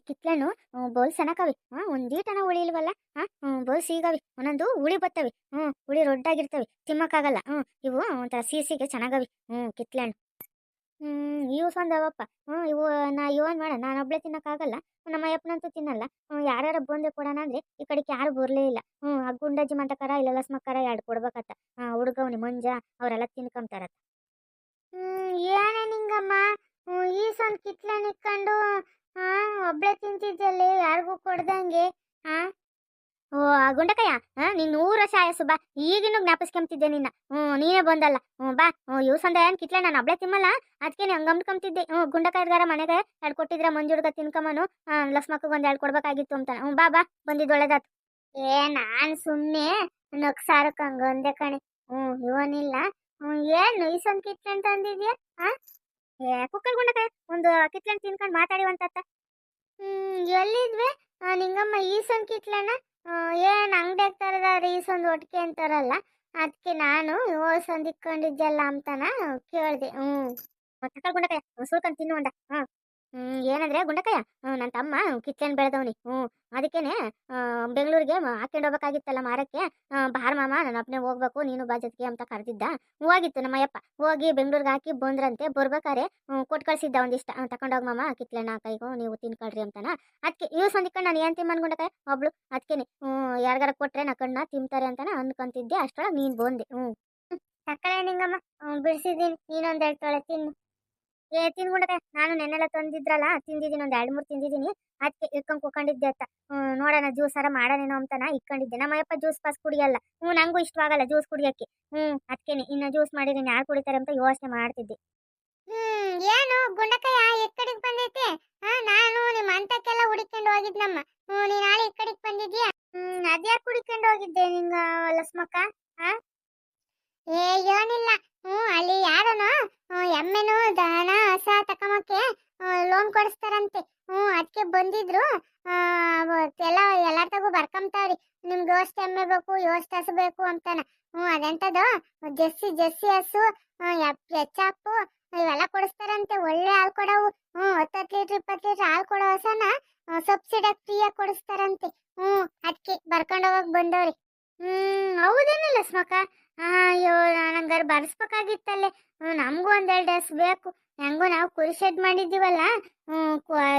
ಕಿತ್ಲೆಣ್ಣು ಬೋಲ್ ಸನಕವಿ ಒಂದೀಟನ ಹುಳಿ ಇಲ್ವಲ್ಲ. ಬೋಲ್ ಸೀಗವಿ ಒಂದೊಂದು ಹುಳಿ ಬತ್ತವಿ. ಹುಳಿ ರೊಡ್ಡಾಗಿರ್ತವಿ ತಿಮ್ಮಕ್ಕಾಗಲ್ಲ. ಇವು ಒಂಥರ ಸಿಹಿಗೆ ಚೆನ್ನಾಗವಿ. ಕಿತ್ಲೆಣ್ಣು ಇವು ಸಂದವಪ್ಪ. ಇವು ಇವನ್ ಮಾಡ ನಾನು ಒಬ್ಳೆ ತಿನ್ನಕ್ಕಾಗಲ್ಲ. ನಮ್ಮ ಅಪ್ಪನಂತೂ ತಿನ್ನಲ್ಲ. ಯಾರ್ಯಾರ ಬಂದೆ ಕೊಡೋಣ ಅಂದ್ರೆ ಈ ಕಡೆಗೆ ಯಾರು ಬರ್ಲೇ ಇಲ್ಲ. ಆ ಗುಂಡಜ್ಜಿ ಮಂತಕರ ಇಲ್ಲ ಲಸ್ಮಕ್ಕರ ಎರಡು ಕೊಡ್ಬೇಕತ್ತ. ಹುಡುಗವ್ನಿ ಮಂಜ ಅವರೆಲ್ಲ ತಿನ್ಕೊಂತಾರತ್ತ. ಏನೇ ನಿಂಗಮ್ಮ, ಈ ಸೊಂದ್ ಕಿತ್ಲೆಣ್ಣು ಇಕ್ಕೊಂಡು ಒಬ್ಳೆ ತಿಂತಿದ್ದಲ್ಲಿ ಯಾರಿಗೂ ಕೊಡ್ದಂಗೆ. ಓ ಗುಂಡಕಯ್ಯ, ನೀನ್ 100 ವರ್ಷ ಆಯಸ್ಸು ಬಾ. ಈಗಿನೂ ಜ್ಞಾಪಿಸ್ಕೊಂತಿದ್ದೆ ನಿನ್ನ. ನೀನೇ ಬಂದಲ್ಲ. ಬಾ. ಇವ್ ಸಂದ ಏನ್ ಕಿತ್ಲೆ ನಾನು ಒಬ್ಳೆ ತಿಮ್ಮಲ್ಲ, ಅದಕ್ಕೆ ನೀ ಹಂಗಂಬ್ಕೊಂತಿದ್ದೆ. ಗುಂಡಕಾಯ್ಗಾರ ಮನೆಗೆ 2 ಕೊಟ್ಟಿದ್ರ ಮಂಜುಡ್ಗ ತಿನ್ಕಮ್ಮನು ಲಕ್ಷ್ಮಕ್ಕಗ್ 1 2 ಕೊಡ್ಬೇಕಾಗಿತ್ತು ಅಂತಾನೆ. ಬಾ ಬಾ, ಬಂದಿದ್ದು ಒಳ್ಳೇದಾತು. ನಾನ್ ಸುಮ್ನೆ ನಗ್ಸಾರಕ್ ಹಂಗಂದೆ ಕಣೆ. ಇವನಿಲ್ಲ. ಏನು ಈ ಸಂದ್ ಕಿತ್ಲೆಣ್ಣು ತಂದಿದ್ಯಾ? ಕುಕ್ಕಲ್ ಗುಂಡಕಾಯ ಒಂದು ಕಿತ್ಲೆಣ್ಣು ತಿನ್ಕೊಂಡು ಮಾತಾಡಿವಂತ. ಎಲ್ಲಿದ್ವೆ ನಿಂಗಮ್ಮ ಈ ಸಂದ್ ಕಿತ್ಲೆಣ್ಣ? ಏನ್ ಅಂಗಡಿಯಾಗ ತರದಾರ ಈ ಸಂದ್ ಒಟ್ಟಿಗೆ ಅಂತಾರಲ್ಲ, ಅದಕ್ಕೆ ನಾನು ಸಂದ್ ಇಕ್ಕೊಂಡಿದ್ದಲ್ಲ ಅಂತಾನ ಕೇಳ್ದೆ. ಕುಕ್ಕಲ್ ಗುಂಡಕಾಯ ಸುಳ್ಕೊಂಡ್ ತಿನ್ನು ಅಂದ. ಏನಂದ್ರೆ ಗುಂಡಕಾಯ, ನನ್ನ ತಮ್ಮ ಕಿತ್ಲೆಣ್ಣು ಬೆಳೆದವನಿ. ಅದಕ್ಕೇನೆ ಬೆಂಗಳೂರಿಗೆ ಹಾಕೊಂಡು ಹೋಗ್ಬೇಕಾಗಿತ್ತಲ್ಲ ಮಾರಕ್ಕೆ. ಬಾರ್ ಮಾಮ, ನನ್ನ ಅಪ್ಪನೇ ಹೋಗ್ಬೇಕು, ನೀನು ಬಾ ಜೊತೆಗೆ ಅಂತ ಕರೆದಿದ್ದ. ಹೋಗಿತ್ತು ನಮ್ಮಯ್ಯಪ್ಪ. ಹೋಗಿ ಬೆಂಗಳೂರಿಗೆ ಹಾಕಿ ಬಂದ್ರಂತೆ. ಬರ್ಬೇಕಾರೆ ಕೊಟ್ಟು ಕಳ್ಸಿದ್ದ ಒಂದಿಷ್ಟ. ತಕೊಂಡೋಗ್ ಮಾಮ ಕಿತ್ಲೆಣ್ಣ ಕೈಗೋ, ನೀವು ತಿನ್ಕೊಳ್ರಿ ಅಂತಾನ. ಅದಕ್ಕೆ ಇವ್ ಸಂದಿಕೊಂಡು ನಾನು ಏನ್ ತಿಮ್ಮನ್ ಗುಂಡಕಾಯ ಒಬ್ಳು. ಅದಕ್ಕೇನೆ ಯಾರಿಗಾರ ಕೊಟ್ರೆ ನಾ ಕಣ್ಣ ತಿಂತಾರೆ ಅಂತಾನ ಅನ್ಕೊಂತಿದ್ದೆ. ಅಷ್ಟೊಳಗೆ ನೀನ್ ಬಂದೆ. ತಕ್ಕಳೆ ನಿಂಗಮ್ಮ, ಬಿಡಿಸಿದೀನಿ. ನೀನೊಂದ್ 2 ತೊಳೆ ತಿನ್ನು. ತಿನ್ಕೊಂಡಕ ನಾನು ನೆನ್ನೆಲ್ಲ ತಂದಿದ್ರಲ್ಲ, ತಿಂದಿದ್ದೀನಿ. 1 2 3 ತಿಂದಿದ್ದೀನಿ. ಅದಕ್ಕೆ ಇಟ್ಕೊಂಡು ಕೂಕೊಂಡಿದ್ದೆ ಅಂತ. ನೋಡೋಣ ಜ್ಯೂಸಾರ ಮಾಡೋಣೇನೋ ಅಂತಾನ ಇಟ್ಕೊಂಡಿದ್ದೆ. ನಮ್ಮಯ್ಯಪ್ಪ ಜ್ಯೂಸ್ ಪಾಸ್ ಕುಡಿಯಲ್ಲ. ನಂಗೂ ಇಷ್ಟವಾಗಲ್ಲ ಜ್ಯೂಸ್ ಕುಡಿಯಕ್ಕೆ. ಅದಕ್ಕೇನೆ ಇನ್ನು ಜ್ಯೂಸ್ ಮಾಡಿದ್ದೀನಿ, ಯಾರು ಕುಡಿತಾರೆ ಅಂತ ಯೋಚನೆ ಮಾಡ್ತಿದ್ದೆ. ಏನು ಗುಂಡಕಾಯ ಎಕ್ಕಡಿಗೆ ಬಂದೈತೆ? ನಾನು ನಿಮ್ಮ ಅಂತಕ್ಕೆಲ್ಲ ಹುಡಿಕೊಂಡು ಹೋಗಿದ್ನಮ್ಮ. ನೀ ನಾಳೆ ಈ ಕಡೆಗೆ ಬಂದಿದ್ಯಾ? ಅದ್ಯಾಕೆ ಹುಡಿಕೊಂಡು ಹೋಗಿದ್ದೆ ನಿಂಗ ಲಸ್ಮಕ್ಕ? ಏನಿಲ್ಲ. ಅಲ್ಲಿ ಯಾರನೋ ಎಮ್ಮೆನು ದನ ಹಸ ತಕಮಕ್ಕೆ ಲೋನ್ ಕೊಡಿಸ್ತಾರಂತೆ. ಅದಕ್ಕೆ ಬಂದಿದ್ರು. ಎಲ್ಲಾರ ತಗೋ ಬರ್ಕೊಂತಾವ್ರಿ. ನಿಮ್ಗೆ ಯೋಸ್ಟ್ ಎಮ್ಮೆ ಬೇಕು, ಯೋಸ್ಟ್ ಹಸು ಬೇಕು ಅಂತಾನ. ಅದೆಂತದು ಜೆಸ್ಸಿ ಹಸು, ಎಚ್ಚಾಪು ಇವೆಲ್ಲ ಕೊಡಿಸ್ತಾರಂತೆ. ಒಳ್ಳೆ ಹಾಲು ಕೊಡವು. 10 ಲೀಟ್ರ್ 20 ಲೀಟ್ರ್ ಹಾಲು ಕೊಡೋ ಹಸನ ಸಬ್ಸಿಡಿ ಫ್ರೀಯಾಗಿ ಕೊಡಿಸ್ತಾರಂತೆ. ಅದಕ್ಕೆ ಬರ್ಕೊಂಡು ಹೋಗಕ್ ಬಂದವ್ರಿ. ಹೌದೇನಿಲ್ಲ ಸ್ಮಕ. ಅಯ್ಯೋ, ನಂಗಾರು ಬರ್ಸ್ಬೇಕಾಗಿತ್ತಲ್ಲೇ. ನಮಗೂ 1 2 ಹಸು ಬೇಕು. ಹೆಂಗೋ ನಾವು ಕುರಿ ಶೆಡ್ ಮಾಡಿದ್ದೀವಲ್ಲ.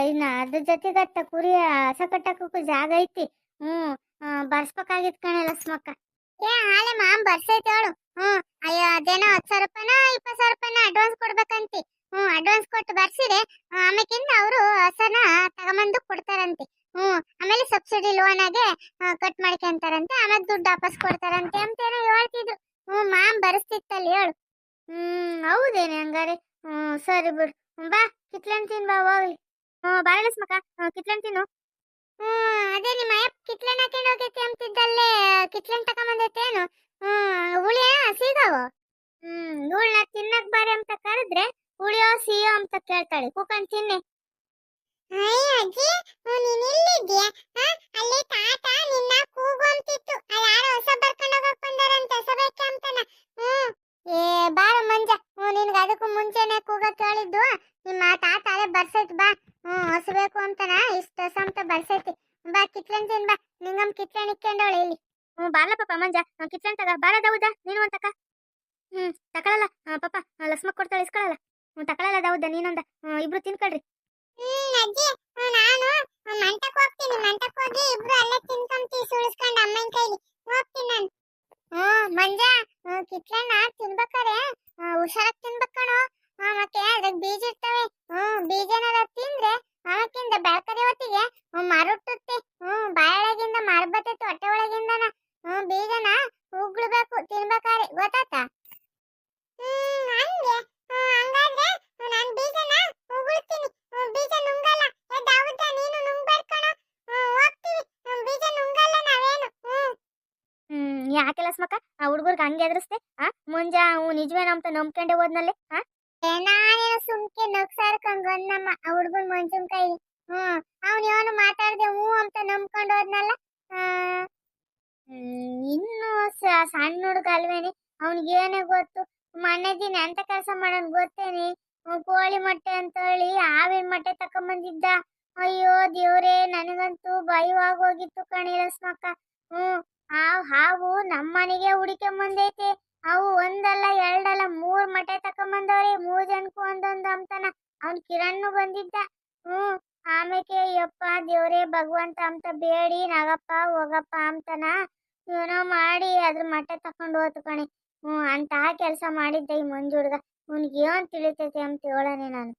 ಇನ್ನು ಅದ್ರ ಜೊತೆಗತ್ತ ಕುರಿ ಹಸ ಕಟ್ಟಕ್ಕೂ ಜಾಗ ಐತಿ. ಬರ್ಸ್ಬೇಕಾಗಿತ್ತು ಕಣೆ ಲಸ್ಮಕ್ಕ. ಹಾಲೆ ಮಾಮ್ ಬರ್ಸೈತೆ ಹೇಳು. ಅಯ್ಯೋ ಅದೇನೋ 10,000 ರೂಪಾಯಿನ 20,000 ರೂಪಾಯಿನ ಅಡ್ವಾನ್ಸ್ ಕೊಡ್ಬೇಕಂತೆ. ಅಡ್ವಾನ್ಸ್ ಕೊಟ್ಟು ಬರ್ಸಿದೆ. ಆಮೇಕಿಂದ ಅವರು ಹಸನ ತಗೊಂಬಂದು ಕೊಡ್ತಾರಂತೆ. ಆಮೇಲೆ ಸಬ್ಸಿಡಿ ಲೋನ್ ಆಗಿ ಕಟ್ ಮಾಡ್ಕೊಂತಾರಂತೆ. ಆಮೇಲೆ ದುಡ್ಡು ವಾಪಸ್ ಕೊಡ್ತಾರಂತೆ ಅಂತೇನೋ ಹೇಳ್ತಿದ್ರು. ಮಾಮ್ ಬರ್ಸ್ತಿತ್ತಲ್ಲಿ ಹೇಳು. ಹೌದೇನೆ ಹಂಗಾರೆ. ಸರಿ ಬಿಡು. ಬಾ ಕಿತ್ಲೆಣ್ಣು ತಿನ್ ಬಾ ಹೋಗ್ಲಿ. ಬಾಳೆ ಸ್ಮಕ ಕಿತ್ಲೆಣ್ಣು ತಿನ್ನು. ಅದೇ ನಿಮ್ಮ ಅಯ್ಯಪ್ಪ ಕಿತ್ಲೆಣ್ಣು ಹಾಕೊಂಡು ಹೋಗೈತೆ ಅಂತಿದ್ದಲ್ಲೇ ಕಿತ್ಲೆಣ್ಣು ತಗೊಂಬಂದೈತೇನು? ಹುಳಿಯ ಸಿಗವು? ಇವಳನ್ನ ತಿನ್ನಕ್ ಬಾರಿ ಅಂತ ಕರೆದ್ರೆ ಹುಳಿಯೋ ಸಿಯೋ ಅಂತ ಕೇಳ್ತಾಳೆ. ಕೂಕೊಂಡು ತಿನ್ನೆ. ಅಜ್ಜಿ, ನೀನ್ ಎಲ್ಲಿದ್ಯಾ? ಅಲ್ಲಿ ತಾತ ನಿನ್ನ ಕೂಗು ಅಂತಿತ್ತು. ಯಾರೋ ಹೊಸ ಬರ್ಕೊಂಡು ಹೋಗಕ್ ಬಂದಾರಂತೆ, ಹೊಸ ಬೇಕೆ ಅಂತಾನ. ಬಾರ ಮಂಜ, ನಿನ್ಗೆ ಅದಕ್ಕೂ ಮುಂಚೆನೆ ಕೂಗಕ್ ಹೇಳಿದ್ದು. ನಿಮ್ಮ ತಾತ ಅಲ್ಲೇ ಬರ್ಸೈತಿ. ಬಾ. ಹೊಸಬೇಕು ಅಂತಾನ ಇಷ್ಟ ಹೊಸ ಅಂತ ಬರ್ಸೈತಿ. ಬಾ ಕಿತ್ಲೆಣ್ಣು ತಿನ್ ಬಾ. ನಿಂಗಮ್ ಕಿತ್ಲೆಣ್ಣು ಇಕ್ಕೊಂಡವಳೆ ಇಲ್ಲಿ. ಬಾರ್ಲ ಪಾಪ ಮಂಜ, ಕಿತ್ಲೆಣ್ಣು ತಗ. ಬಾರದೌದ ನೀನು ಅಂತಕ. ತಕೊಳಲ್ಲ ಪಾಪ, ಲಕ್ಷ್ಮಕ್ ಕೊಡ್ತಾಳೆ ಇಸ್ಕೊಳಲ್ಲ. ತಕೊಳಲ್ಲ ದೌದ ನೀನೊಂದ. ಇಬ್ರು ತಿನ್ಕೊಳ್ರಿ. ಅಜ್ಜಿ, ನಾನು ಮಂಟಕ್ಕೆ ಹೋಗ್ತೀನಿ. ಮಂಟಕ್ಕೆ ಹೋಗಿ ಇಬ್ರು ಅಲ್ಲೇ ತಿನ್ಕೊಂತೀವಿ ಸುಳಿಸ್ಕೊಂಡು ಅಮ್ಮನ ಕೈಲಿ. ಹೋಗ್ತೀನಿ ನಾನು. ಮಂಜ, ಕಿತ್ಲೆಣ್ಣ ತಿನ್ಬೇಕಾರೆ ಹುಷಾರಾಗಿ ತಿನ್ಬೇಕಣೋ. ಮತ್ತೆ ಅದಕ್ಕೆ ಬೀಜ ಇರ್ತವೆ. ಬೀಜನಾರ ತಿಂದ್ರೆ ಅವಕ್ಕಿಂತ ಬೆಳಕರಿ ಹೊತ್ತಿಗೆ ಮರುಟ್ಟುತ್ತೆ. ಬಾಯೊಳಗಿಂದ ಮರ ಬರ್ತೈತೆ ಹೊಟ್ಟೆ ಒಳಗಿಂದನ. ಬೀಜನ ಉಗ್ಳಬೇಕು ತಿನ್ಬೇಕಾರೆ, ಗೊತ್ತಾತ? ಹಂಗೆ. ಹಂಗಾದ್ರೆ ನಾನು ಬೀಜನ ಉಗುಳ್ತೀನಿ. ಬೀಜ ನುಂಗಲ್ಲ. ದಾವುದ ನೀನು ನುಂಗ್ಬೇಡ್ಕಣ. ಹೋಗ್ತೀವಿ. ಬೀಜ ನುಂಗಲ್ಲ ನಾವೇನು. ಯಾಕೆ ಲಸ್ಮಕ್ಕ ಆ ಹುಡುಗರ್ಗೆ ಹಂಗೆ ಎದುರಿಸ್ತೆ? ಮುಂಜ ನಿಜವೇನ ಅಂತ ನಂಬ್ಕೊಂಡೆ ಹೋದ್ನಲ್ಲೇ. ನಾನೇನು ಸುಮ್ಕೆ ನಗ್ಸಾರ್ಕಂಗನ್ನಮ್ಮ ಆ ಹುಡುಗನ್ ಮಂಜುನ್ ಕೈಲಿ. ಅವ್ನು ಇವನು ಮಾತಾಡ್ದೆ ಅಂತ ನಂಬ್ಕೊಂಡು ಹೋದ್ನಲ್ಲ. ಇನ್ನು ಸಣ್ಣ ಹುಡುಗ ಅಲ್ವೇನೆ, ಅವ್ನಿಗೇನೇ ಗೊತ್ತು. ಮೊನ್ನೆ ದಿನ ಎಂತ ಕೆಲಸ ಮಾಡೋನ್ ಗೊತ್ತೇನಿ? ಕೋಳಿ ಮೊಟ್ಟೆ ಅಂತ ಹೇಳಿ ಹಾವಿನ ಮೊಟ್ಟೆ ತಕೊಂಬಂದಿದ್ದ. ಅಯ್ಯೋ ದೇವ್ರೇ, ನನಗಂತೂ ಭಯವಾಗೋಗಿತ್ತು ಕಣೆ ಲಕ್ಷ್ಮಕ್ಕ. ಹ್ಮ್. ಆ ಹಾವು ನಮ್ಮನೆಗೆ ಹುಡಿಕೆ ಬಂದೈತೆ. ಅವು ಒಂದಲ್ಲ ಎರಡಲ್ಲ ಮೂರ್ ಮಟೆ ತಕೊಂಬಂದವ್ರೆ, ಮೂರ್ ಜನಕ್ಕೂ ಒಂದೊಂದು ಅಂತಾನ. ಅವ್ನ್ ಕಿರಣ್ಣು ಬಂದಿದ್ದ. ಹ್ಮ್. ಆಮೇಲೆ ಯಪ್ಪ ದೇವ್ರೇ ಭಗವಂತ ಅಂತ ಬೇಡಿ ನಾಗಪ್ಪ ಹೋಗಪ್ಪ ಅಂತಾನ ಏನೋ ಮಾಡಿ ಅದ್ರ ಮಟ್ಟೆ ತಕೊಂಡು ಹೋತು ಕಣೆ. ಅಂತಹ ಕೆಲಸ ಮಾಡಿದ್ದೆ ಈ ಮಂಜು ಹುಡುಗ. ಅವ್ನಿಗೆ ಏನ್ ತಿಳಿತೈತೆ ಅಂತ ಹೇಳನೆ ನಾನು.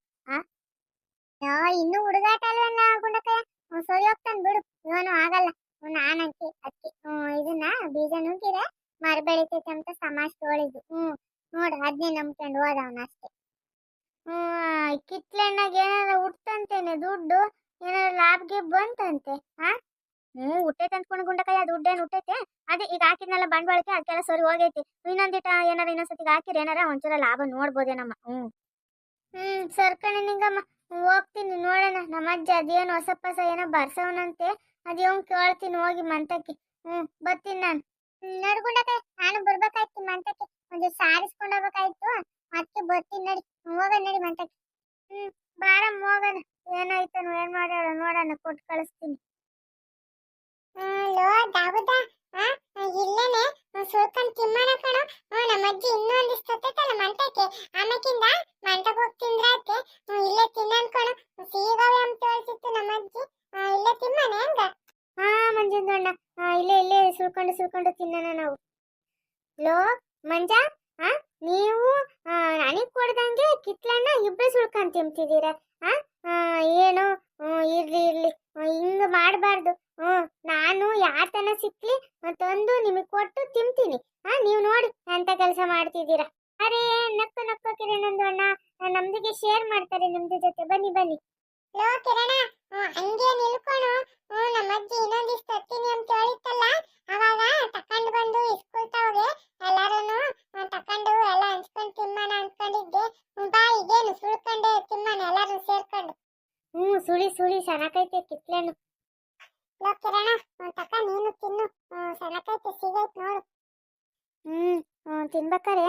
ಆ ಇನ್ನು ಹುಡುಗಾಟ ಅಲ್ವಲ್ಲ ಗುಂಡಕಯ್ಯ. ಸರಿ ಹೋಗ್ತಾನೆ ಬಿಡು, ಇವನು ಆಗಲ್ಲ. ನಾನಂತೆ ಅದಕ್ಕೆ ಇದನ್ನ ಬೀಜ ನುಗ್ಗಿರೆ ಮರ ಬೆಳಿತೈತೆ ಅಂತ ಸಮಾಜ್ ತೋಳಿದ್ದು. ನೋಡು ಅದನ್ನೇ ನಂಬ್ಕೊಂಡು ಹೋದವನ ಅಷ್ಟೇ. ಕಿತ್ಲೆಣ್ಣಾಗ ಏನಾರ ಹುಟ್ಟಂತೇನೆ ದುಡ್ಡು, ಏನಾರ ಲಾಭಗೆ ಬಂತಂತೆ. ಹುಟ್ಟೈತೆ ಅಂದ್ಕೊಂಡು ಗುಂಡಕಯ್ಯ, ದುಡ್ಡೇನು ಹುಟ್ಟೈತೆ. ಅದೇ ಈಗ ಹಾಕಿದ್ನೆಲ್ಲ ಬಂಡವಾಳಕ್ಕೆ ಅದಕ್ಕೆಲ್ಲ ಸರಿ ಹೋಗೈತಿ. ಇನ್ನೊಂದಿಟ ಏನಾರ ಇನ್ನೊಂದ್ಸತಿಗೆ ಹಾಕಿದ್ರೆ ಏನಾರ ಒಂಚೂರ ಲಾಭ ನೋಡ್ಬೋದೇನಮ್ಮ. ಸರ್ಕಣೆ ನಿಂಗಮ್ಮ, ಹೋಗ್ತೀನಿ ನೋಡೋಣ. ನಮ್ಮ ಅಜ್ಜ ಅದೇನು ಹೊಸ ಪಸ ಏನೋ ಬರ್ಸವನಂತೆ, ಅದೇನು ಕೇಳ್ತೀನಿ ಹೋಗಿ ಮಂತಕ್ಕೆ. ಬರ್ತೀನಿ ನಾನು. ನಡ್ಕೊಂಡಾಕ ನಾನು ಬರ್ಬೇಕಾಯ್ತು ಮಂತಕ್ಕೆ, ಒಂದು ಸಾರಿಸ್ಕೊಂಡು ಹೋಗ್ಬೇಕಾಯ್ತು. ಅದಕ್ಕೆ ಬರ್ತೀನಿ ನಡಿ, ಹೋಗೋಣ ನಡಿ ಮಂತಕ್ಕೆ. ಬಾರಮ್ಮ ಹೋಗೋಣ. ಏನಾಯ್ತನು ಏನ್ ಮಾಡ್ಯಾಳ ನೋಡೋಣ, ಕೊಟ್ಟು ಕಳಿಸ್ತೀನಿ. ಲೋ ದಾವುದ, ಇಲ್ಲೇನೆ ಸುಳ್ಕೊಂಡ್ ತಿಮ್ಮನ ಕಣ. ನಮ್ಮ ಅಜ್ಜಿ ಇನ್ನೊಂದಿಷ್ಟು ಹೊತ್ತೈತಲ್ಲ ಮಂಟಕ್ಕೆ, ಆಮೇಕಿಂದ ಮಂಟಕ್ಕೆ ಹೋಗಿ ತಿಂದ್ರಾತೆ. ಇಲ್ಲೇ ತಿನ್ನನ್ ಕಣ, ಸೀಗವೆ ಅಂತ ಹೇಳ್ತಿತ್ತು ನಮ್ಮ ಅಜ್ಜಿ. ಇಲ್ಲೇ ತಿಮ್ಮನೆ ಹಂಗ. ಮಂಜುಂದಣ್ಣ, ಇಲ್ಲೇ ಸುಳ್ಕೊಂಡು ತಿನ್ನೋಣ ನಾವು. ಲೋ ಮಂಜ, ನೀವು ನನಗ್ ಕೊಡ್ದಂಗೆ ಕಿತ್ಲಣ್ಣ ಇಬ್ರು ಸುಳ್ಕೊಂಡ್ ತಿಂತಿದ್ದೀರ. ಏನು ಇರ್ಲಿ ಹಿಂಗ ಮಾಡಬಾರ್ದು. ನಾನು ಯಾತನ ಸಿಕ್ಲಿ ತಂದು ನಿಮಗೆ ಕೊಟ್ಟು ತಿಂತೀನಿ. ನೀವು ನೋಡಿ ಅಂತ ಕೆಲಸ ಮಾಡ್ತಿದ್ದೀರಾ. ಅರೆ ನಕ್ಕು ಕಿರಣಂದು ಅಣ್ಣ ನಮ್ದಿಗೆ ಶೇರ್ ಮಾಡ್ತಾರೆ ನಿಮ್ದು ಜೊತೆ. ಬನ್ನಿ. ಲೋ ಕಿರಣ, ಹಂಗೆ ನಿಲ್ಕೊಣು. ನಮ್ಮ ಅಜ್ಜಿ ಇನ್ನೊಂದಿಷ್ಟು ತತ್ತೀನಿ ಅಂತ ಹೇಳಿತ್ತಲ್ಲ, ಅವಾಗ ತಕೊಂಡು ಬಂದು ಇಸ್ಕೊಳ್ತಾವ್ರೆ. ಎಲ್ಲಾರನು ತಕೊಂಡು ಎಲ್ಲ ಹಂಚ್ಕೊಂಡು ತಿಮ್ಮನ ಅನ್ಕೊಂಡಿದ್ದೆ. ಬಾ ಇದೇನು ಸುಳ್ಕೊಂಡೆ ತಿಮ್ಮನ ಎಲ್ಲಾರು ಸೇರ್ಕೊಂಡು. ಸುಳಿ ಸಣಕೈತೆ ಕಿತ್ಲೇನು. ಲೋ ಕಿರಣ, ತಕ ನೀನು ತಿನ್ನು, ಸಣಕೈತೆ ಸಿಗೈತೆ ನೋಡು. ತಿನ್ಬೇಕಾರೆ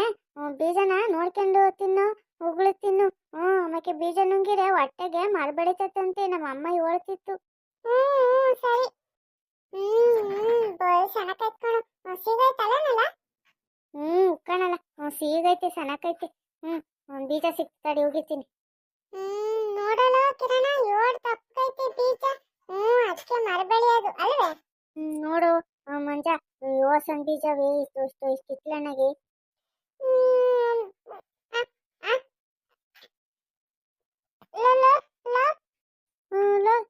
ಬೀಜನ ನೋಡ್ಕೊಂಡು ತಿನ್ನು, ಉಗುಳು ತಿನ್ನು. ಆಮೇಲೆ ಬೀಜ ನುಂಗಿರೆ ಹೊಟ್ಟೆಗೆ ಮರ ಬೆಳಿತೈತಂತೆ, ನಮ್ಮ ಅಮ್ಮ ಹೇಳ್ತಿತ್ತು. ಸರಿ. ಸಣಕೈತ್ ಕಣು, ಸಿಗೈತಲ್ಲ. ಕಣಲ್ಲ, ಸಿಗೈತೆ ಸಣಕೈತೆ. ಬೀಜ ಸಿಕ್ತಾಡಿ ಹೋಗಿತೀನಿ. ನೋಡಲ್ಲ ಕಿರಣ, ಏಳು ತಪ್ಪೈತೆ ಬೀಜ. ಅದಕ್ಕೆ ಮರ ಬೆಳೆಯೋದು ಅಲ್ವೇ. ನೋಡು ಮಂಜ, ಯೋಸನ್ ಬೀಜವೇ ಇಷ್ಟು ಕಿತ್ಲಣ್ಣಗೆ.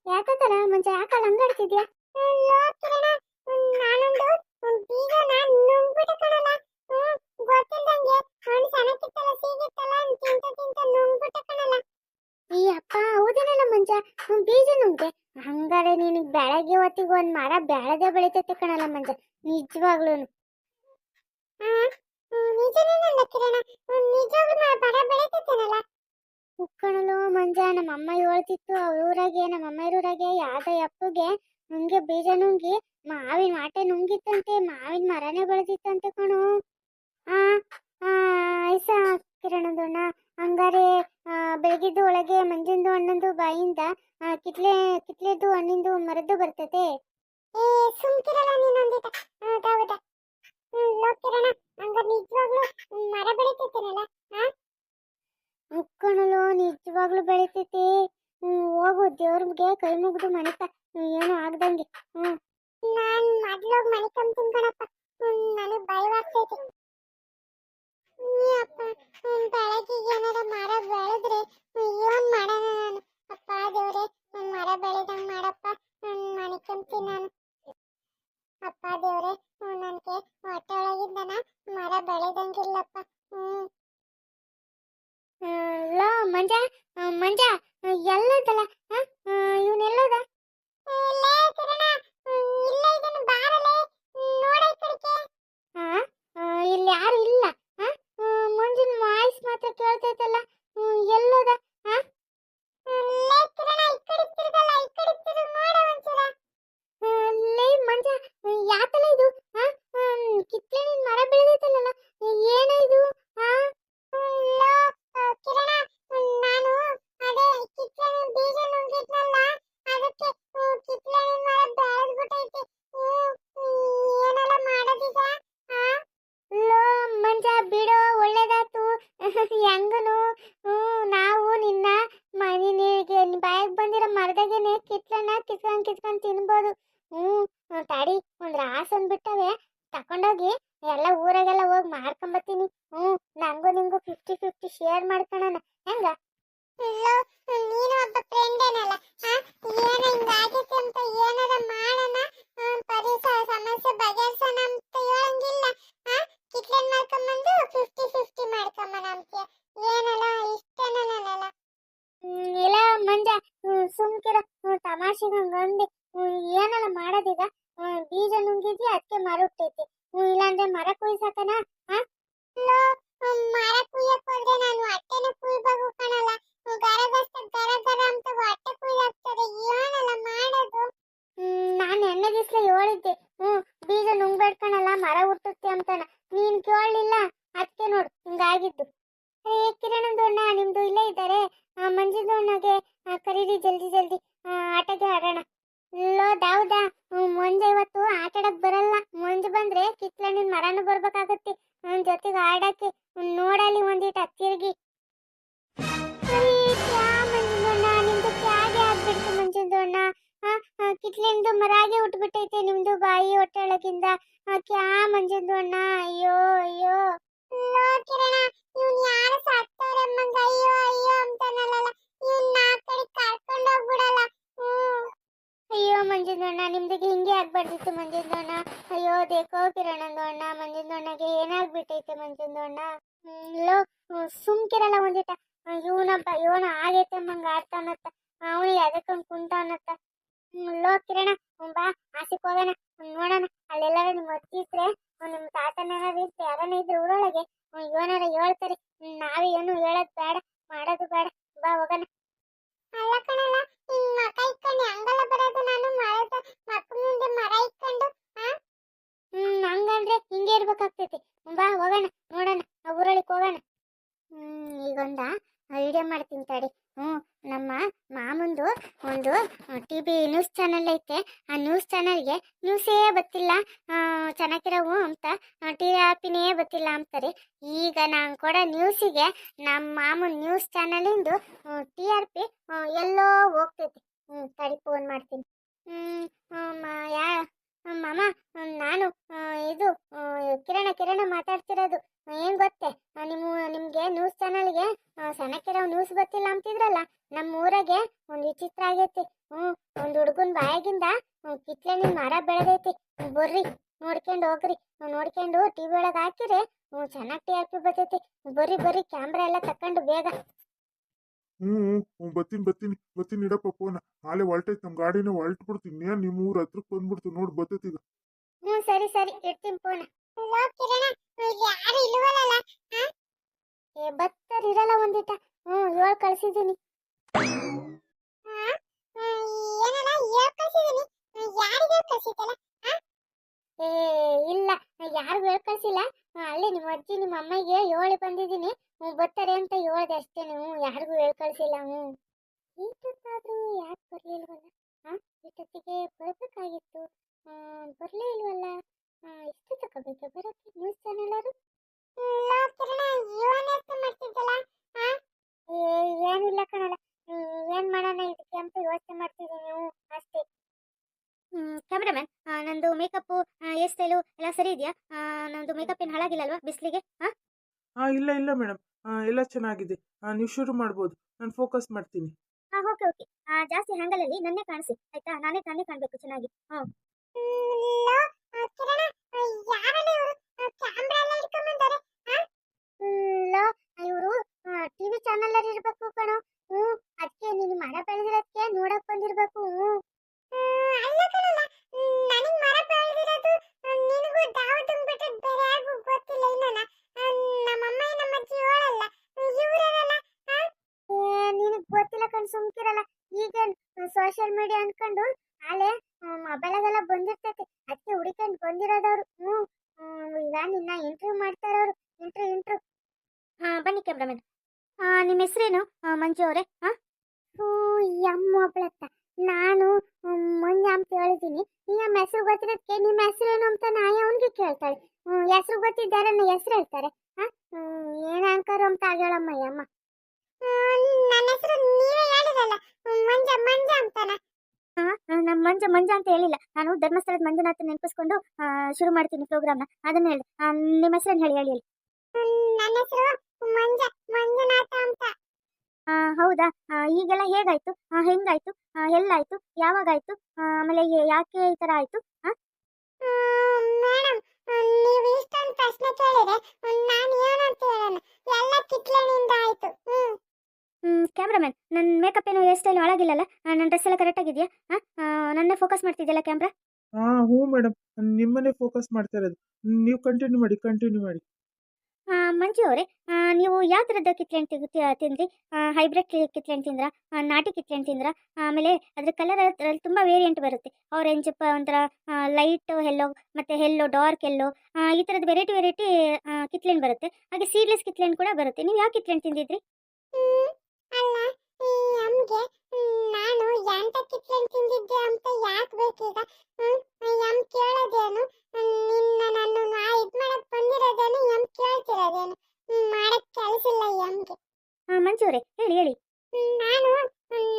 ಯಾಕತ್ತರ ಮಂಜ, ಯಾಕಲ್ಲ ಹಂಗಾಡ್ತಿದ್ಯಾ? ನಾನೊಂದು ಬೀಜನ ನುಂಗ್ಬಿಟ್ಟೆ ಕಣಲ್ಲ. ಗೊತ್ತಿಲ್ದಂಗೆ ಹಣ್ಣು ಸಣ್ಣಕ್ಕಿತ್ತಲ್ಲ ಸೀಗಿತ್ತಲ್ಲ ತಿಂತ ನುಂಗ್ಬಿಟ್ಟೆ ಕಣಲ್ಲ. ಈ ಅಪ್ಪ ಹೌದೇನಲ್ಲ ಮಂಜ, ಬೀಜ ನುಂಗ್ದೆ. ಹಂಗಾರೆ ನಿನಗೆ ಬೆಳಗ್ಗೆ ಹೊತ್ತಿಗೆ ಒಂದ್ ಮರ ಬೆಳೆದೇ ಬೆಳಿತೈತೆ ಕಣಲ್ಲ ಮಂಜ, ನಿಜವಾಗ್ಲೂ. ನಿಜನೇನಲ್ಲ ಕಿರಣ, ನಿಜವಾಗ್ಲೂ ಮರ ಬೆಳಿತೈತೇನಲ್ಲ. ಕಣಲು ಮಂಜ, ನಮ್ಮ ಅಮ್ಮ ಹೇಳ್ತಿತ್ತು. ನಮ್ಮ ಅಮ್ಮ ಇರೋರಾಗೆ ಯಾವ್ದ ಅಪ್ಪಗೆ ನುಂಗೆ ಬೀಜ ನುಂಗಿ ಮಾವಿನ ಮಾಟೆ ನುಂಗಿತ್ತಂತೆ, ಮಾವಿನ ಮರನೇ ಬೆಳೆದಿತ್ತಂತೆ ಕಣು. ಐಸ ಕಿರಣದಣ್ಣ, ಹಂಗಾರೆ ಬೆಳಗಿದ್ದು ಒಳಗೆ ಮಂಜಂದು ಹಣ್ಣಂದು ಬಾಯಿಂದ ಕಿತ್ಲೆದು ಹಣ್ಣಿಂದು ಮರದ್ದು ಬರ್ತತೆ. ಸುಮ್ಕಿರಲ್ಲ ನೀನೊಂದಿಟ. ಹೌದಾ ಕಿರಣ, ಹಂಗಾರೆ ನಿಜವಾಗ್ಲೂ ಮರ ಬೆಳಿತೈತೇನಲ್ಲ. ಮುಕ್ಕಣಲು ನಿಜವಾಗ್ಲೂ ಬೆಳಿತೈತಿ. ಹೋಗು ದೇವ್ರಿಗೆ ಕೈ ಮುಗ್ದು ಮನಿಕ, ಏನು ಆಗ್ದಂಗೆ. ನಾನ್ ಮೊದ್ಲೋಗಿ ಮನಿಕಂತೀನಿ ಕಣಪ್ಪ, ನನಗೆ ಭಯವಾಗ್ತೈತಿ. ಅಪ್ಪ ಬೆಳಗ್ಗೆ ಏನಾರ ಮರ ಬೆಳೆದ್ರೆ ಏನ್ ಮಾಡೋಣ ನಾನು? ಅಪ್ಪ ದೇವ್ರೆ, ಮರ ಬೆಳೆದಂಗ್ ಮಾಡಪ್ಪ, ಮನಿಕಂತೀನಿ ನಾನು. ಅಪ್ಪ ದೇವ್ರೆ, ನನ್ಗೆ ಹೊಟ್ಟೆ ಒಳಗಿಂದನ ಮರ ಬೆಳೆದಂಗಿಲ್ಲಪ್ಪ. ಲೋ ಮಂಜ ಎಲ್ಲದಲ್ಲ, ಇವನೆಲ್ಲದ? ಇಲ್ಲಿ ಯಾರು ಇಲ್ಲ. ಮಂಜಿನ ವಾಯ್ಸ್ ಮಾತ್ರ ಕೇಳ್ತೈತಲ್ಲ, ಎಲ್ಲೋದ? ಮರದಾಗೇನೆ ಕಿತ್ಲನ್ನ ಕಿತ್ಕೊಂಡ್ ತಿನ್ಬೋದು. ತಾಡಿ ಒಂದ್ ರಾಸನ್ ಬಿಟ್ಟವೆ ತಕೊಂಡೋಗಿ ಎಲ್ಲ ಊರಾಗೆಲ್ಲ ಹೋಗಿ ಮಾರ್ಕೊಂಬತ್ತೀನಿ. ನಂಗೂ ನಿಂಗೂ 50-50 ಶೇರ್ ಮಾಡ್ಕೊಳ್ಳೋಣ ಹೆಂಗ? ನೀನು ಒಬ್ಬ ಫ್ರೆಂಡ್ ಏನಲ್ಲ, ಏನೋ ಹಿಂಗಾಗೈತೆ ಅಂತ ಏನಾರ ಮಾಡೋಣ, ಪರಿಸರ ಸಮಸ್ಯೆ ಬಗೆಹರಿಸೋಣ ಅಂತ ಹೇಳಂಗಿಲ್ಲ. ಕಿತ್ಲೆನ್ ಮಾಡ್ಕೊಂಬಂದು 50-50 ಮಾಡ್ಕೊಂಬನ ಅಂತೀಯ, ಏನಲ್ಲ ಇಷ್ಟನ ನಾನಲ್ಲ. ಇಲ್ಲ ಮಂಜ, ಸುಮ್ಕಿರ, ತಮಾಷೆಗಂಗಂದೆ. ಏನಲ್ಲ ಮಾಡೋದೀಗ, ಬೀಜ ನುಂಗಿದ್ವಿ ಅದಕ್ಕೆ ಮರ ಹುಟ್ಟೈತಿ. ಇಲ್ಲಾಂದ್ರೆ ಮರ ಕುಯ್ಸಕನ? ಮರ ಕುಯ್ಯಕ್ ಹೋದ್ರೆ ನಾನು ಹೊಟ್ಟೆನ ಕುಯ್ಬೇಕು ಕಣಲ್ಲ. ಗರ ಗರ ಅಂತ ಹೊಟ್ಟೆ ಕುಯ್ದಾಗ್ತದೆ, ಏನಲ್ಲ ಮಾಡೋದು? ನಾನು ಎಣ್ಣೆ ದಿವ್ಸ ಹೇಳಿದ್ದೆ, ಬೀಜ ನುಂಗ್ಬೇಡ್ಕಣಲ್ಲ ಮರ ಹುಟ್ಟುತ್ತೆ ಅಂತಾನ. ನೀನ್ ಕೇಳಲಿಲ್ಲ, ಅದಕ್ಕೆ ನೋಡು ಹಿಂಗಾಗಿದ್ದು. ಕಿರಣದೋಣ್ಣ ನಿಮ್ದು ಇಲ್ಲೇ ಇದ್ದಾರೆ, ಮಂಜಿದೋಣ್ಣಗೆ ಕರೀರಿ ಜಲ್ದಿ ಜಲ್ದಿ, ಆಟಗೆ ಆಡೋಣ. ದಾವುದಾ, ಮಂಜ ಇವತ್ತು ಆಟಾಡಕ್ ಬರಲ್ಲ. ಮಂಜು ಬಂದ್ರೆ ಕಿತ್ಲಣ್ಣಿನ ಮರನು ಬರ್ಬೇಕಾಗತ್ತೆ ನನ್ ಜೊತೆಗೆ ಆಡಕ್ಕೆ. ನೋಡಲಿ ಒಂದಿಟ್ಟು ಹತ್ತಿರ್ಗಿ. ಮಂಜುದೋಣ್ಣ ನಿಮ್ದು ಕ್ಯಾಗೆ ಆಗ್ಬಿಡ್ತು ಮಂಜುದೋಣ್ಣ. ಕಿತ್ಲೆಂದು ಮರಾಗೆ ಉಟ್ಬಿಟ್ಟೈತೆ ನಿಮ್ದು ಬಾಯಿ ಹೊಟ್ಟೆ ಒಳಗಿಂದ. ಕ್ಯಾ ಮಂಜುದೋಣ್ಣ, ಅಯ್ಯೋ ಅಯ್ಯೋ. ಕಿರಣ, ಇವ್ನು ಯಾರು ಸಾಕ್ತವ್ರೆ ಅಮ್ಮಂಗ, ಅಯ್ಯೋ ಅಯ್ಯೋ ಅಂತಾನಲ್ಲ, ಇವ್ನ ಆ ಕಡೆ ಕರ್ಕೊಂಡು ಹೋಗ್ಬಿಡಲ್ಲ. ಅಯ್ಯೋ ಮಂಜುದೋಣ್ಣ, ನಿಮ್ದಿಗೆ ಹಿಂಗೆ ಆಗ್ಬಾರ್ದಿತ್ತು ಮಂಜುದೋಣ್ಣ. ಅಯ್ಯೋ ದೇಕೋ ಕಿರಣದೋಣ್ಣ, ಮಂಜುದೋಣ್ಣಗೆ ಏನಾಗ್ಬಿಟ್ಟೈತೆ ಮಂಜುದೋಣ್ಣ. ಲೋ ಸುಮ್ಕಿರಲ್ಲ ಒಂದಿಟ. ಇವನ ಆಗೈತೆ ಅಮ್ಮಂಗ ಆಡ್ತಾನತ್ತ, ಅವನಿಗೆ ಅದಕ್ಕೊಂದು ಕುಂತಾನತ್ತ. ಲೋ ಕಿರಣ, ಬಾ ಆಸಿಕ್ ಹೋಗೋಣ, ನೋಡೋಣ. ಅಲ್ಲೆಲ್ಲಾರು ನಿಮ್ ಅತ್ತಿದ್ರೆ, ನಿಮ್ ತಾತನಾರು ಇರ್ತೆ, ಯಾರನ್ನ ಇದ್ರೆ ಊರೊಳಗೆ ಇವನಾರ ಹೇಳ್ತಾರೆ. ನಾವೇ ಏನು ಹೇಳೋದ್ ಬೇಡ, ಮಾಡೋದು ಬೇಡ, ಬಾ ಹೋಗೋಣ. ಅಲ್ಲ ಕಣಲ್ಲ, ಹಿಂಗ್ ಮಕ ಇಕ್ಕೊಂಡು ಹಂಗಲ್ಲ ಬರೋದು ನಾನು, ಮರದ ಮಕ್ಕ ಮುಂದೆ ಮರ ಇಕ್ಕೊಂಡು. ಹಂಗಂದ್ರೆ ಹಿಂಗೆ ಇರ್ಬೇಕಾಗ್ತೈತಿ. ಬಾ ಹೋಗೋಣ, ನೋಡೋಣ, ಊರೊಳಗೆ ಹೋಗೋಣ. ಈಗೊಂದ ವಿಡಿಯೋ ಮಾಡ್ತೀನಿ ತಡಿ. ನಮ್ಮ ಮಾಮಂದು ಒಂದು TV ನ್ಯೂಸ್ ಚಾನಲ್ ಐತೆ. ಆ ನ್ಯೂಸ್ ಚಾನಲ್ಗೆ ನ್ಯೂಸೇ ಗೊತ್ತಿಲ್ಲ, ಚೆನ್ನಾಗಿರವು ಅಂತ, TRPನೇ ಗೊತ್ತಿಲ್ಲ ಅಂತಾರೆ. ಈಗ ನಾನು ಕೊಡೋ ನ್ಯೂಸಿಗೆ ನಮ್ಮ ಮಾಮನ್ ನ್ಯೂಸ್ ಚಾನಲಿಂದು TRP ಎಲ್ಲೋ ಹೋಗ್ತೈತಿ. ತಡಿ ಫೋನ್ ಮಾಡ್ತೀನಿ. ಯಾ ಮಾಮ, ನಾನು ಇದು ಕಿರಣ ಮಾತಾಡ್ತಿರೋದು. ಏನ್ ಗೊತ್ತೇ, ನಿಮ್ಗೆ ನ್ಯೂಸ್ ಚಾನಲ್ಗೆ ಸಣ್ಣಕ್ಕಿರೋ ನ್ಯೂಸ್ ಗೊತ್ತಿಲ್ಲ ಅಂತಿದ್ರಲ್ಲ, ನಮ್ಮ ಊರಾಗೆ ಒಂದು ವಿಚಿತ್ರ ಆಗೈತಿ. ಒಂದು ಹುಡುಗನ ಬಾಯಾಗಿಂದ ಕಿತ್ಲೆಣ್ಣಿನ ಮರ ಬೆಳೆದೈತಿ. ಬರ್ರಿ ನೋಡ್ಕೊಂಡು ಹೋಗ್ರಿ, ನೋಡ್ಕೊಂಡು TV ಒಳಗೆ ಹಾಕಿರಿ, ಚೆನ್ನಾಗಿ TRP ಬರ್ತೈತಿ. ಬರ್ರಿ ಕ್ಯಾಮ್ರಾ ಎಲ್ಲ ತಕೊಂಡು ಬೇಗ. ಬರ್ತೀನಿ ಇಡಪ್ಪ ಫೋನ್. ನಾಳೆ ಹೊಲ್ಟೈತಿ ನಮ್ ಗಾಡಿನ ಹೊಲ್ಟ್ ಬಿಡ್ತೀನಿ. ಏನ್ ನಿಮ್ಮ ಊರ ಹತ್ರಕ್ಕೆ ಬಂದ್ಬಿಡ್ತು ನೋಡ್, ಬರ್ತೈತಿ ಈಗ. ಸರಿ ಇಡ್ತೀನಿ ಫೋನ್. ಯಾರು ಇಲ್ವಲ್ಲ, ಬತ್ತರಿರಲ್ಲ ಒಂದಿಟ. ಹೇಳಿ ಕಳ್ಸಿದ್ದೀನಿ. ಇಲ್ಲ ಯಾರಿಗೂ ಹೇಳಿ ಕಳ್ಸಿಲ್ಲ. ಅಲ್ಲೇ ನಿಮ್ಮ ಅಜ್ಜಿ ನಿಮ್ಮ ಅಮ್ಮಗೆ ಹೇಳಿ ಬಂದಿದ್ದೀನಿ, ಬರ್ತಾರೆ ಅಂತ ಹೇಳ್ದೆ ಅಷ್ಟೇ. ಯಾರಿಗೂ ಹೇಳಿ ಕಳ್ಸಿಲ್ಲ. ಈಟೊತ್ತಾದ್ರೂ ಯಾಕೆ ಬರ್ಲಿಲ್ವಲ್ಲ? ಇಷ್ಟೊತ್ತಿಗೆ ಬರ್ಬೇಕಾಗಿತ್ತು, ಬರ್ಲೇ ಇಲ್ವಲ್ಲ. ಎಷ್ಟು ತಗೋಬೇಕು ಬರಕ್ಕೆ ನ್ಯೂಸ್ ಚಾನಲ್? ಏನಿಲ್ಲ ಕಣಲ್ಲ, ಏನ್ ಮಾಡೋಣ ಇದಕ್ಕೆ ಅಂತ ಯೋಚನೆ ಮಾಡ್ತಿದ್ದೀನಿ ಅಷ್ಟೇ. ಕ್ಯಾಮ್ರಾಮನ್, ನಂದು ಮೇಕಪ್ ಹೇರ್ ಸ್ಟೈಲು ಎಲ್ಲ ಸರಿ ಇದೆಯಾ? ನಂದು ಮೇಕಪ್ ಏನು ಹಾಳಾಗಿಲ್ಲಲ್ವಾ ಬಿಸಿಲಿಗೆ? ಇಲ್ಲ ಮೇಡಮ್, ಎಲ್ಲ ಚೆನ್ನಾಗಿದೆ. ನೀವು ಶುರು ಮಾಡ್ಬೋದು, ನಾನು ಫೋಕಸ್ ಮಾಡ್ತೀನಿ. ಓಕೆ. ಜಾಸ್ತಿ ಹ್ಯಾಂಗಲಲ್ಲಿ ನನ್ನೇ ಕಾಣಿಸಿ ಆಯ್ತಾ? ನಾನೇ ಕಾಣಬೇಕು ಚೆನ್ನಾಗಿ. ಇವರು TV ಚಾನಲ್ ಇರ್ಬೇಕು ಕಣೋ. ಅದಕ್ಕೆ ನೀನು ಮರ ಬೆಳೆದಿರೋದಕ್ಕೆ ನೋಡಕ್ ಬಂದಿರ್ಬೇಕು. ನಿನಗ್ ಗೊತ್ತಿಲ್ಲ ಕಣ್, ಸುಮ್ಕಿರಲ್ಲ. ಈಗ ಸೋಷಿಯಲ್ ಮೀಡಿಯಾ ಅನ್ಕೊಂಡು ಆಲೆ ಮೊಬೈಲಾಗೆಲ್ಲ ಬಂದಿರ್ತೈತೆ, ಅದಕ್ಕೆ ಹುಡುಕೊಂಡು ಬಂದಿರೋದವ್ರು. ಈಗ ನಿನ್ನ ಇಂಟರ್ವ್ಯೂ ಮಾಡ್ತಾರವ್ರು. ಇಂಟ್ರು. ಬನ್ನಿ ಕ್ಯಾಮ್ರಾಮನ್. ನಿಮ್ಮ ಹೆಸರೇನು ಮಂಜು ಅವರೇ? ಒಬ್ಳತ್ತ ನಾನು ಮಂಜು ಅಂತ ಹೇಳಿದ್ದೀನಿ. ನಿಮ್ಮ ಹೆಸರು ಗೊತ್ತಿರೋದಕ್ಕೆ ನಿಮ್ಮ ಹೆಸರೇನು ಅಂತ ನಾಯಿ ಅವನಿಗೆ ಕೇಳ್ತಾಳೆ. ಹೆಸರು ಗೊತ್ತಿದ್ದಾರೆ, ಹೆಸರು ಹೇಳ್ತಾರೆ. ಏನ ಅಂಕರು ಅಂತ ಹೇಳಮ್ಮ. ನನ್ನ ಹೆಸರು ನೀವೇ ಹೇಳಿರಲ್ಲ, ಮಂಜ ಅಂತಾನ. ನಮ್ಮ ಮಂಜ ಅಂತ ಹೇಳಿಲ್ಲ, ನಾನು ಧರ್ಮಸ್ಥಳದ ಮಂಜುನಾಥ ನೆನಪಿಸ್ಕೊಂಡು ಶುರು ಮಾಡ್ತೀನಿ ಪ್ರೋಗ್ರಾಮ್ನ. ಅದನ್ನ ಹೇಳಿ, ನಿಮ್ಮ ಹೆಸರನ್ನು ಹೇಳಿ ಹೇಳಿ ಹೇಳಿ. ನನ್ನ ಹೆಸರು ಮಂಜುನಾಥ ಅಂತ. ಹೌದಾ? ಈಗೆಲ್ಲ ಹೇಗಾಯ್ತು? ಹೆಂಗಾಯ್ತು? ಎಲ್ಲಾಯ್ತು? ಯಾವಾಗಾಯ್ತು? ಆಮೇಲೆ ಯಾಕೆ ಈ ತರ ಆಯ್ತು? ಮೇಡಮ್, ನೀವು ಇಷ್ಟೊಂದು ಪ್ರಶ್ನೆ ಕೇಳಿದ್ರೆ ನಾನು ಏನಂತ ಹೇಳೋಣ? ಎಲ್ಲ ಕಿತ್ಲೆನಿಂದ ಆಯ್ತು. ಕ್ಯಾಮ್ರಾಮನ್, ನನ್ನ ಮೇಕಪ್ ಏನು ಹೇರ್ ಸ್ಟೈಲ್ ಹಾಳಾಗಿಲ್ಲಲ್ಲ? ನನ್ನ ಡ್ರೆಸ್ ಎಲ್ಲ ಕರೆಕ್ಟ್ ಆಗಿದೆಯಾ? ನನ್ನ ಫೋಕಸ್ ಮಾಡ್ತಿದ್ಯಲ್ಲ ಕ್ಯಾಮ್ರಾ? ಹ್ಞೂ ಮೇಡಮ್, ನಿಮ್ಮನ್ನೇ ಫೋಕಸ್ ಮಾಡ್ತಾ ಇರೋದು. ನೀವು ಕಂಟಿನ್ಯೂ ಮಾಡಿ. ಮಂಜು ಅವರೇ, ನೀವು ಯಾವ ಥರದ ಕಿತ್ಲೆಹಣ್ಣು ತಿಂದ್ರಿ? ಹೈಬ್ರಿಡ್ ಕಿತ್ಲೆಹಣ್ಣು ತಿಂದ್ರಾ? ನಾಟಿ ಕಿತ್ಲೆಹಣ್ಣು ತಿಂದ್ರಾ? ಆಮೇಲೆ ಅದ್ರ ಕಲರ್ ಅದ್ರಲ್ಲಿ ತುಂಬ ವೇರಿಯಂಟ್ ಬರುತ್ತೆ. ಆರೆಂಜ್, ಒಂಥರ ಲೈಟ್ ಎಲ್ಲೋ, ಮತ್ತು ಎಲ್ಲೋ, ಡಾರ್ಕ್ ಎಲ್ಲೋ, ಈ ಥರದ ವೆರೈಟಿ ಕಿತ್ಲೆಹಣ್ಣು ಬರುತ್ತೆ. ಹಾಗೆ ಸೀಡ್ಲೆಸ್ ಕಿತ್ಲೆಹಣ್ಣು ಕೂಡ ಬರುತ್ತೆ. ನೀವು ಯಾವ ಕಿತ್ಲೆಹಣ್ಣು ತಿಂದಿದ್ರಿ? ಅಲ್ಲ, ನಮಗೆ ನಾನು ಯಾಂತ ಕಿತ್ಲೆಹಣ್ಣು ತಿಂದಿದ್ದೆ ಅಂತ ಯಾಕೆ ಬೇಕೀಗ? ಕೇಳೋದೇನು? ನಿನ್ನ ನಾನು ಇದು ಮಾಡಕ್ ಬಂದಿರೋದೇನು? ಕೇಳ್ತಿರೋದೇನು? ಮಾಡಕ್ ಕೆಲಸ ಇಲ್ಲ ಎಮ್ಗೆ. ಮಂಜೂರೆ, ಹೇಳಿ ಹೇಳಿ. ನಾನು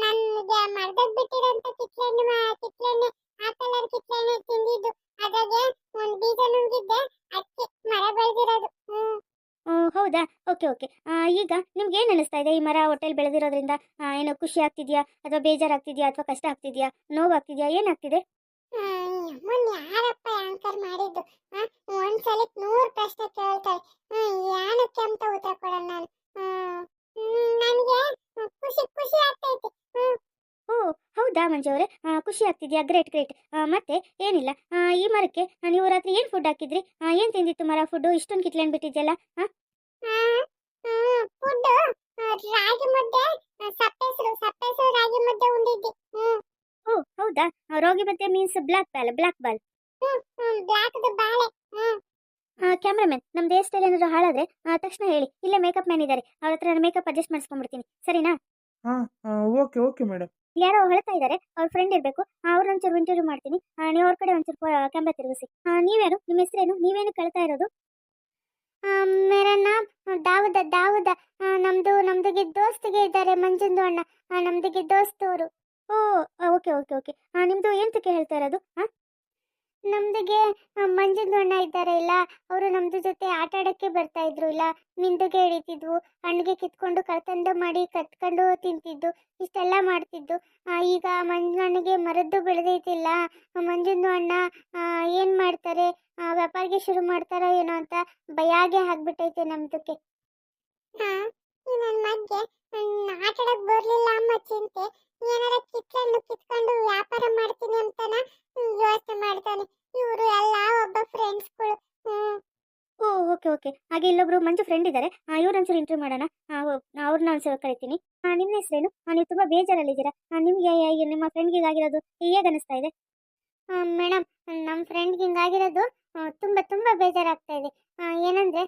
ನನಗೆ ಮರದಾಗ ಬಿಟ್ಟಿರೋಂಥ ಕಿತ್ಲೆಹಣ್ಣು ಆ ಕಲರ್ ಕಿತ್ಲೆಹಣ್ಣು ತಿಂದಿದ್ದು. ಅದಾಗೆ ಒಂದು ಬೀಜ ನುಂಗಿದ್ದೆ, ಅದಕ್ಕೆ ಮರ ಬೆಳೆದಿರೋದು. ಹೌದಾ? Okay okay. ಈಗ ನಿಮ್ಗೆ ಏನು ಅನಿಸ್ತಾ ಇದೆ? ಈ ಮರ ಹೊಟ್ಟೆಲ್ ಬೆಳೆದಿರೋದ್ರಿಂದ ಏನೋ ಖುಷಿ ಆಗ್ತಿದ್ಯಾ, ಅಥವಾ ಬೇಜಾರಾಗ್ತಿದ್ಯಾ, ಅಥವಾ ಕಷ್ಟ ಆಗ್ತಿದ್ಯಾ, ನೋವಾಗ್ತಿದ್ಯಾ, ಏನಾಗ್ತಿದೆ? ಮೊನ್ನೆ ಯಾರಪ್ಪ ಆಂಕರ್ ಮಾಡಿದ್ದು? ಒಂದ್ಸಲಕ್ಕೆ 100 ಪ್ರಶ್ನೆ ಕೇಳ್ತಾರೆ. ಏನಕ್ಕೆ ಅಂತ ಉತ್ತರ ಕೊಡೋಣ ನಾನು? ನನಗೆ ಖುಷಿ ಆಗ್ತೈತೆ. ಓ ಹೌದಾ ಮಂಜು ಅವರೇ? ಖುಷಿ ಆಗ್ತಿದ್ಯಾ? Great great. ಮತ್ತೆ ಏನಿಲ್ಲ, ಈ ಮರಕ್ಕೆ ನೀವು ರಾತ್ರಿ ಏನು ಫುಡ್ ಹಾಕಿದ್ರಿ? ಏನು ತಿಂದಿತ್ತು ಮರ ಫುಡ್ಡು? ಇಷ್ಟೊಂದು ಕಿತ್ಲೆಹಣ್ಣು ಬಿಟ್ಟಿದ್ಯಲ್ಲ? ಫುಡ್ ರಾಗಿ ಮುದ್ದೆ, ಸಪ್ಪೆಸರು ರಾಗಿ ಮುದ್ದೆ ಉಂಡಿದ್ದೆ. ಓ ಹೌದಾ? ರಾಗಿ ಮುದ್ದೆ ಮೀನ್ಸ್ ಬ್ಲಾಕ್ ಬಾಲ್. ಬ್ಲಾಕ್ ಬಾಳೆ. ಕ್ಯಾಮ್ರಾಮನ್, ನಮ್ದು ಹೇರ್ ಸ್ಟೈಲ್ ಏನಾದ್ರು ಹಾಳಾದ್ರೆ ತಕ್ಷಣ ಹೇಳಿ, ಇಲ್ಲೇ ಮೇಕಪ್ ಮ್ಯಾನ್ ಇದ್ದಾರೆ, ಅವ್ರ ಹತ್ರ ನಾನು ಮೇಕಪ್ ಅಡ್ಜಸ್ಟ್ ಮಾಡಿಸ್ಕೊಂಡ್ಬಿಡ್ತೀನಿ, ಸರಿನಾ? Okay madam. ಯಾರೋ ಹೊಳ್ತಾ ಇದ್ದಾರೆ, ಅವ್ರ ಫ್ರೆಂಡ್ ಇರಬೇಕು, ಅವ್ರನ್ನ ಒಂಚೂರು ಇಂಟರ್ವ್ಯೂ ಮಾಡ್ತೀನಿ. ನೀವು ಅವ್ರ ಕಡೆ ಒಂಚೂರು ಕ್ಯಾಮ್ರಾ ತಿರುಗಿಸಿ. ನೀವ್ಯಾರು? ನಿಮ್ಮ ಹೆಸರೇನು? ನೀವೇನು ಕಳ್ತಾ ಇರೋದು? ಮೇರಾ ನಾಮ್ ದಾವುದ. ನಮ್ದಿಗೆ ದೋಸ್ತಿಗೆ ಇದ್ದಾರೆ, ಮಂಜುಂದು ಅಣ್ಣ. ನಮ್ದಿಗೆ ದೋಸ್ತವರು. ಓ ಓಕೆ ಓಕೆ ಓಕೆ. ನಿಮ್ದು ಎಂತಕ್ಕೆ ಹೇಳ್ತಾ ಇರೋದು? ನಮ್ದಿಗೆ ಮಂಜುಂದು ಅಣ್ಣ ಇದ್ದಾರೆ ಇಲ್ಲ, ಅವರು ನಮ್ದು ಜೊತೆ ಆಟ ಆಡಕ್ಕೆ ಬರ್ತಾ ಇದ್ರು ಇಲ್ಲ, ಮಿಂದುಗೆ ಹಿಡಿತಿದ್ವು, ಹಣ್ಣಿಗೆ ಕಿತ್ಕೊಂಡು ಕಳ್ತಂದು ಮಾಡಿ ಕತ್ಕೊಂಡು ತಿಂತಿದ್ದು, ಇಷ್ಟೆಲ್ಲ ಮಾಡ್ತಿದ್ದು. ಈಗ ಮಂಜಣ್ಣಗೆ ಮರದ್ದು ಬೆಳೆದೈತಿಲ್ಲ, ಮಂಜುಂದು ಅಣ್ಣ ಏನು ಮಾಡ್ತಾರೆ, ವ್ಯಾಪಾರಿಗೆ ಶುರು ಮಾಡ್ತಾರೋ ಏನೋ ಅಂತ ಭಯಾಗೆ ಆಗ್ಬಿಟ್ಟೈತೆ ನಮ್ದಕ್ಕೆ. ನನ್ನ ಮಗ್ಗೆ ಆಟ ಆಡಕ್ ಬರ್ಲಿಲ್ಲ ಅಮ್ಮ ಚಿಂತೆ, ಏನಾರ ಕಿತ್ಕೊಂಡು ವ್ಯಾಪಾರ ಮಾಡ್ತೀನಿ ಅಂತಾನ ಯೋಚನೆ ಮಾಡ್ತಾನೆ. ಇವರು ಎಲ್ಲ ಒಬ್ಬ ಫ್ರೆಂಡ್ಸ್ಗಳು. ಓ ಓಕೆ ಓಕೆ. ಹಾಗೆ ಇಲ್ಲೊಬ್ರು ಮಂಜು ಫ್ರೆಂಡ್ ಇದ್ದಾರೆ, ಇವ್ರೊಂಚೂರು ಇಂಟರ್ವ್ಯೂ ಮಾಡೋಣ. ಅವ್ರನ್ನ ಒಂದ್ಸಲ ಕರಿತೀನಿ. ನಿಮ್ಮ ಹೆಸರೇನು? ನೀವು ತುಂಬ ಬೇಜಾರಲ್ಲಿದ್ದೀರಾ, ನಿಮಗೆ ನಿಮ್ಮ ಫ್ರೆಂಡ್ಗೆ ಆಗಿರೋದು ಹೇಗೆ ಅನಿಸ್ತಾ ಇದೆ? ಮೇಡಮ್, ನಮ್ಮ ಫ್ರೆಂಡ್ಗೆ ಹಿಂಗಾಗಿರೋದು ತುಂಬ ಬೇಜಾರಾಗ್ತಾ ಇದೆ. ಏನಂದರೆ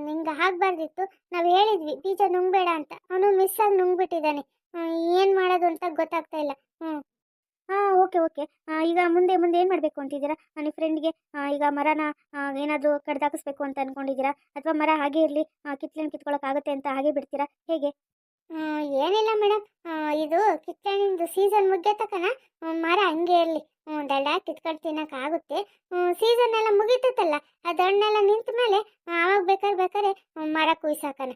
ಹಿಂಗೆ ಆಗಬಾರ್ದಿತ್ತು, ನಾವು ಹೇಳಿದ್ವಿ ಬೀಜ ನುಂಗಬೇಡ ಅಂತ, ಅವನು ಮಿಸ್ ಆಗಿ ನುಂಗ್ಬಿಟ್ಟಿದ್ದಾನೆ. ಏನು ಮಾಡೋದು ಅಂತ ಗೊತ್ತಾಗ್ತಾ ಇಲ್ಲ. Okay okay. ಈಗ ಮುಂದೆ ಏನು ಮಾಡಬೇಕು ಅಂತಿದ್ದೀರಾ? ನಿಮ್ಮ ಫ್ರೆಂಡ್ಗೆ ಈಗ ಮರನ ಏನಾದರೂ ಕಡ್ದಾಕಿಸ್ಬೇಕು ಅಂತ ಅಂದ್ಕೊಂಡಿದ್ದೀರಾ, ಅಥವಾ ಮರ ಹಾಗೆ ಇರಲಿ, ಕಿತ್ಕೊಳ್ಳೋಕ್ಕಾಗುತ್ತೆ ಅಂತ ಹಾಗೆ ಬಿಡ್ತೀರಾ, ಹೇಗೆ? ಏನಿಲ್ಲ ಮೇಡಮ್, ಇದು ಕಿತ್ತಣ್ಣಿಂದು ಸೀಸನ್ ಮುಗಿಯೋ ತನಕ ಮರ ಹಂಗೆ ಇರಲಿ, ದಡ ಕಿತ್ಕೊಂಡು ತಿನ್ನೋಕ್ಕಾಗುತ್ತೆ. ಸೀಸನ್ ಎಲ್ಲ ಮುಗೀತಲ್ಲ, ಅದು ಹಣ್ಣೆಲ್ಲ ನಿಂತ ಮೇಲೆ ಆವಾಗ ಬೇಕಾದ್ರೆ ಮರ ಕುಯ್ಸಾಕನ.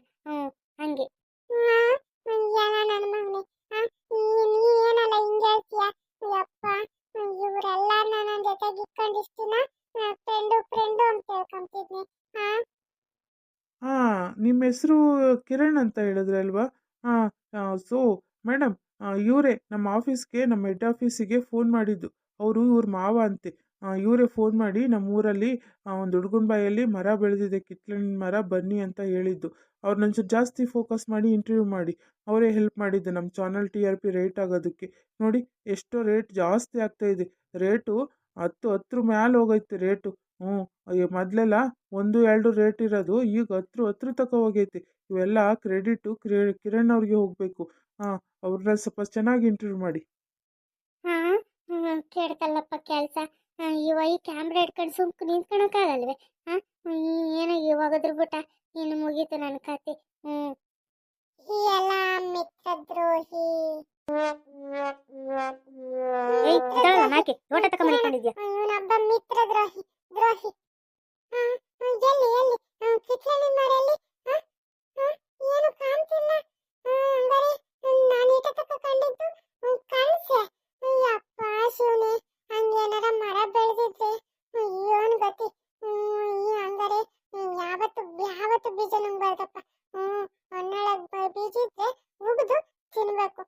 ಹಂಗೆ. ನನ್ನ ಮಗನೇ, ನೀನೇನಲ್ಲ ಹಿಂಗೆ ಹೇಳ್ತೀಯ? ಯಪ್ಪ, ಇವರೆಲ್ಲ ನನ್ನ ಜೊತೆಗೆ ಇಟ್ಕೊಂಡಿಸ್ತೀನ ಫ್ರೆಂಡು ಅಂತ ಹೇಳ್ಕೊಂತಿದ್ನಿ. ನಿಮ್ಮ ಹೆಸರು ಕಿರಣ್ ಅಂತ ಹೇಳಿದ್ರಲ್ವಾ? ಸೊ ಮೇಡಮ್, ಇವರೇ ನಮ್ಮ ಆಫೀಸ್ಗೆ, ನಮ್ಮ ಹೆಡ್ ಆಫೀಸಿಗೆ ಫೋನ್ ಮಾಡಿದ್ದು. ಅವರು ಇವ್ರ ಮಾವ ಅಂತೆ. ಇವರೇ ಫೋನ್ ಮಾಡಿ ನಮ್ಮ ಊರಲ್ಲಿ ಒಂದು ಹುಡುಗನ ಬಾಯಲ್ಲಿ ಮರ ಬೆಳೆದಿದೆ, ಕಿತ್ಲೆಹಣ್ಣಿನ ಮರ, ಬನ್ನಿ ಅಂತ ಹೇಳಿದ್ದು. ಅವ್ರನ್ನೊಂಚೂರು ಜಾಸ್ತಿ ಫೋಕಸ್ ಮಾಡಿ ಇಂಟರ್ವ್ಯೂ ಮಾಡಿ ಅವರೇ ಹೆಲ್ಪ್ ಮಾಡಿದ್ದು ನಮ್ಮ ಚಾನಲ್ TRP ರೇಟ್ ಆಗೋದಕ್ಕೆ. ನೋಡಿ ಎಷ್ಟೋ ರೇಟ್ ಜಾಸ್ತಿ ಆಗ್ತಾ ಇದೆ. ರೇಟು 10 ಮ್ಯಾಲೆ ಹೋಗೈತೆ ರೇಟು. ಅಯ್ಯೋ, ಮೊದಲೆಲ್ಲ 1-2 ರೇಟ್ ಇರೋದು ಈಗ 10 ತನಕ ಹೋಗೈತಿ. ಇವೆಲ್ಲ ಕ್ರೆಡಿಟು ಕಿರಣ್ ಅವ್ರಿಗೆ ಹೋಗಬೇಕು. ಅವ್ರನ್ನ ಸ್ವಲ್ಪ ಚೆನ್ನಾಗಿ ಇಂಟರ್ವ್ಯೂ ಮಾಡಿ. ಕೇಳ್ತಲ್ಲಪ್ಪ ಕೆಲಸ. ಈ ಕ್ಯಾಮ್ರಾ ಇಟ್ಕೊಂಡು ಸುಮ್ಕು ನಿಂತ್ಕೊಳಕ್ಕಾಗಲ್ವೇ? ಏನೋ ಇವಾಗದ್ರ ಬಿಟ್ಟ, ಇನ್ನು ಮುಗೀತು ನನ್ನ ಕತೆ. ಎಲ್ಲ ಮಿತ್ರದ್ರೋಹಿ. ತಿನ್ಬೇಕು.